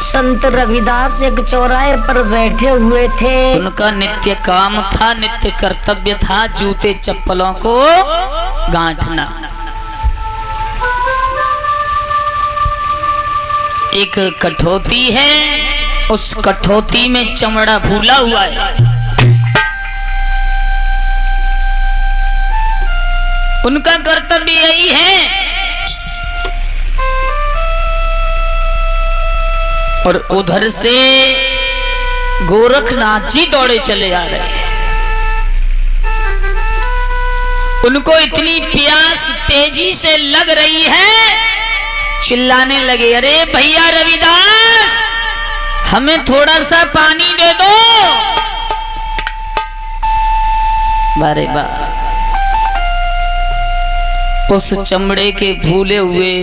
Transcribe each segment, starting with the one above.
संत रविदास एक चौराहे पर बैठे हुए थे। उनका नित्य काम था, नित्य कर्तव्य था जूते चप्पलों को गांठना। एक कठौती है, उस कठौती में चमड़ा फूला हुआ है। उनका कर्तव्य यही है। और उधर से गोरखनाथ जी दौड़े चले आ रहे हैं। उनको इतनी प्यास तेजी से लग रही है, चिल्लाने लगे, अरे भैया रविदास, हमें थोड़ा सा पानी दे दो। बारे बार उस चमड़े के फूले हुए,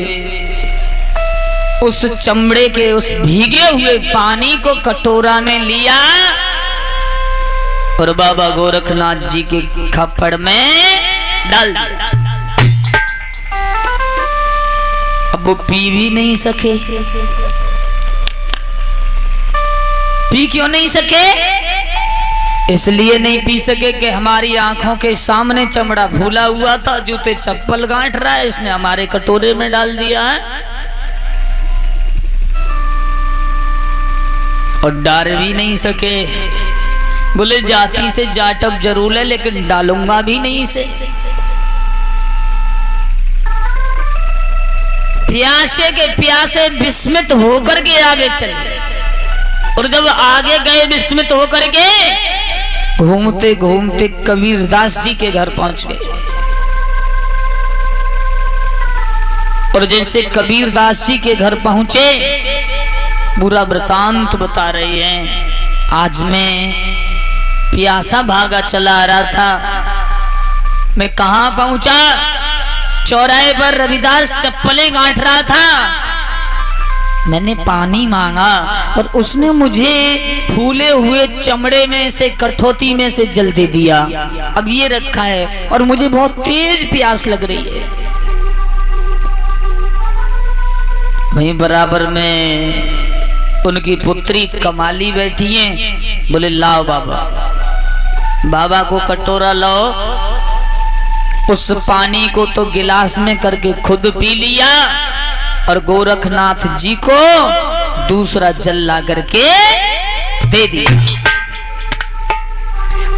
उस चमड़े के उस भीगे हुए पानी को कटोरा में लिया और बाबा गोरखनाथ जी के खप्पड़ में डाल दिया। अब वो पी भी नहीं सके। पी क्यों नहीं सके? इसलिए नहीं पी सके कि हमारी आंखों के सामने चमड़ा फूला हुआ था, जूते चप्पल गांठ रहा है, इसने हमारे कटोरे में डाल दिया है। और डाल भी नहीं सके। बोले जाति से जाटब जरूर है, लेकिन डालूंगा भी नहीं इसे। प्यासे के प्यासे विस्मित होकर के आगे चले। और जब आगे गए विस्मित होकर के, घूमते घूमते कबीरदास जी के घर पहुंच गए। और जैसे कबीरदास जी के घर पहुंचे, बुरा वृतांत बता रहे हैं। आज मैं प्यासा भागा चला आ रहा था, मैं कहां पहुंचा? चौराहे पर रविदास चप्पलें गांठ रहा था। मैंने पानी मांगा और उसने मुझे फूले हुए चमड़े में से, कठौती में से जल दे दिया। अब ये रखा है और मुझे बहुत तेज प्यास लग रही है। वहीं बराबर में उनकी पुत्री कमाली बैठी है। बोले लाओ बाबा, बाबा को कटोरा लाओ। उस पानी को तो गिलास में करके खुद पी लिया और गोरखनाथ जी को दूसरा जल ला करके दे दिया।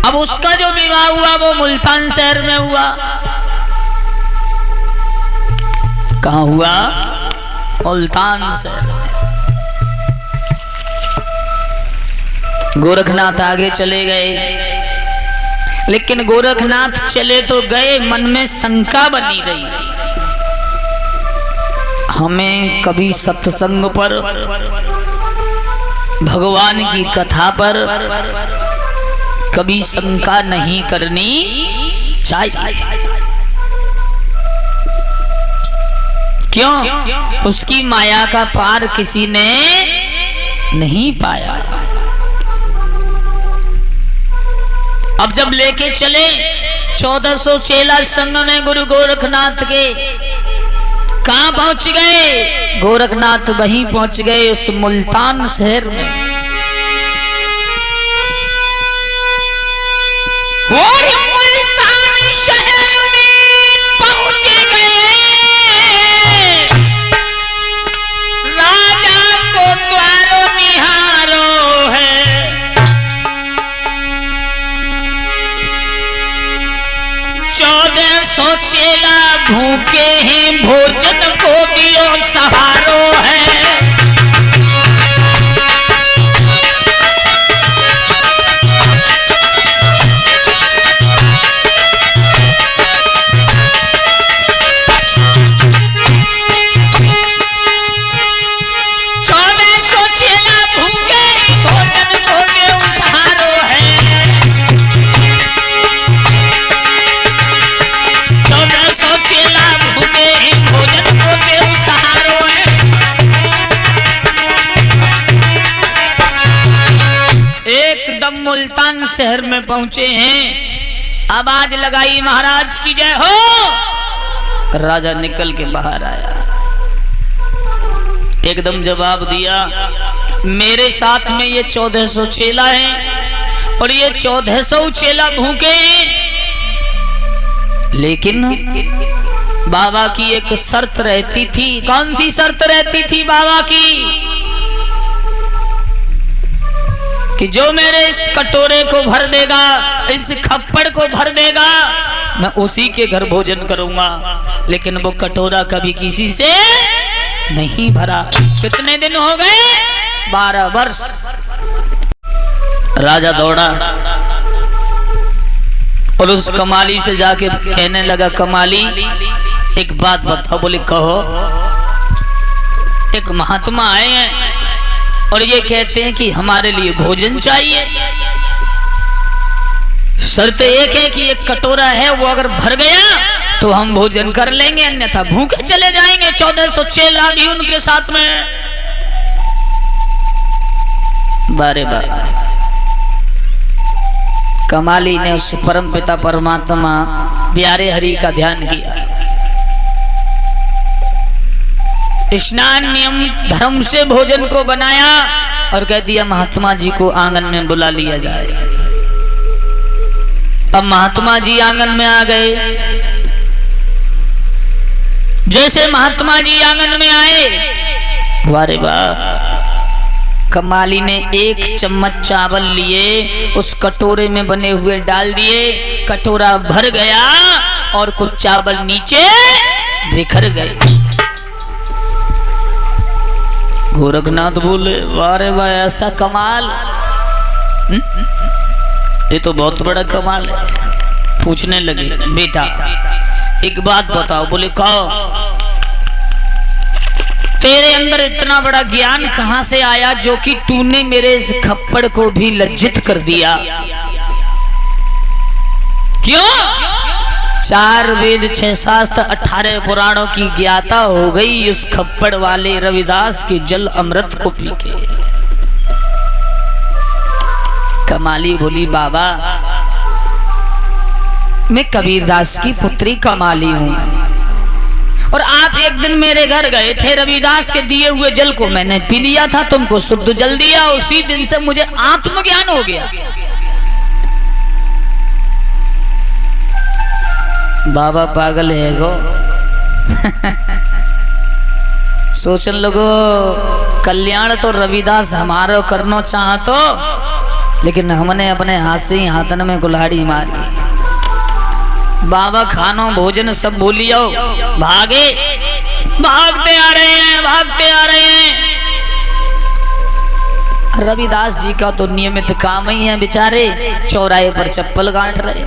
अब उसका जो विवाह हुआ वो मुल्तान शहर में हुआ। कहाँ हुआ? मुल्तान शहर। गोरखनाथ आगे चले गए, लेकिन गोरखनाथ चले तो गए, मन में शंका बनी रही। हमें कभी सत्संग पर, भगवान की कथा पर कभी शंका नहीं करनी चाहिए। क्यों? उसकी माया का पार किसी ने नहीं पाया। अब जब लेके चले 1400 चेला संग में गुरु गोरखनाथ के, कहां पहुंच गए? गोरखनाथ वहीं पहुंच गए, उस मुल्तान शहर में। और मुल्तान शहर में पहुंच गए, राजा को द्वारो निहारो है। 1400 चेला भूखे हैं, भोजन को दियो सहारो है। मुल्तान शहर में पहुंचे हैं। आवाज लगाई महाराज की जय हो। राजा निकल के बाहर आया, एकदम जवाब दिया, मेरे साथ में ये 1400 चेला है और ये 1400 चेला भूखे हैं, लेकिन बाबा की एक शर्त रहती थी। कौन सी शर्त रहती थी बाबा की? कि जो मेरे इस कटोरे को भर देगा, इस खप्पड़ को भर देगा, मैं उसी के घर भोजन करूंगा। लेकिन वो कटोरा कभी किसी से नहीं भरा। कितने दिन हो गए? 12 वर्ष। राजा दौड़ा और उस कमाली से जाके कहने लगा, कमाली एक बात बताओ। बोले कहो। एक महात्मा आए हैं और ये कहते हैं कि हमारे लिए भोजन चाहिए। शर्त एक है कि एक कटोरा है वो अगर भर गया तो हम भोजन कर लेंगे, अन्यथा भूखे चले जाएंगे। 1400 चेला भी उनके साथ में। बारे बार कमाली ने उस परम पिता परमात्मा प्यारे हरि का ध्यान किया। स्नान नियम धर्म से भोजन को बनाया और कह दिया महात्मा जी को आंगन में बुला लिया जाए। अब महात्मा जी आंगन में आ गए। जैसे महात्मा जी आंगन में आए, वारे वाह, कमाली ने एक चम्मच चावल लिए, उस कटोरे में बने हुए डाल दिए। कटोरा भर गया और कुछ चावल नीचे बिखर गए। गोरखनाथ बोले, वारे वाह, ऐसा कमाल, ये तो बहुत बड़ा कमाल है। पूछने लगे, बेटा एक बात बताओ। बोले कहो। तेरे अंदर इतना बड़ा ज्ञान कहां से आया जो कि तूने मेरे इस खप्पड़ को भी लज्जित कर दिया? क्यों? 4 वेद 6 शास्त्र 18 पुराणों की ज्ञाता हो गई उस खप्पड़ वाले रविदास के जल अमृत को पी के। कमाली बोली, बाबा मैं कबीरदास की पुत्री कमाली हूं और आप एक दिन मेरे घर गए थे, रविदास के दिए हुए जल को मैंने पी लिया था, तुमको शुद्ध जल दिया। उसी दिन से मुझे आत्मज्ञान हो गया। बाबा पागल है गो। सोचन लगो कल्याण तो रविदास हमारो करनो चाहतो, लेकिन हमने अपने हाथ से ही हाथन में कुल्हाड़ी मारी। बाबा खानो भोजन सब भूलियो, भागे, भागते आ रहे हैं, भागते आ रहे हैं। रविदास जी का तो नियमित काम ही है, बेचारे चौराहे पर चप्पल गांठ रहे,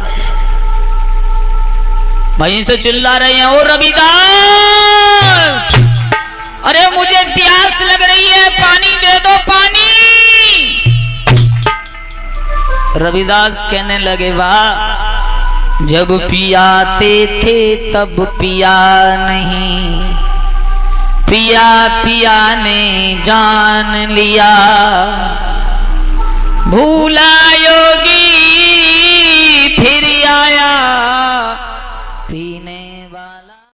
वहीं से चिल्ला रहे हैं, ओ रविदास, अरे मुझे प्यास लग रही है, पानी दे दो, पानी। रविदास कहने लगे, वाह, जब पियाते थे तब पिया नहीं, पिया पिया ने जान लिया, भूला योगी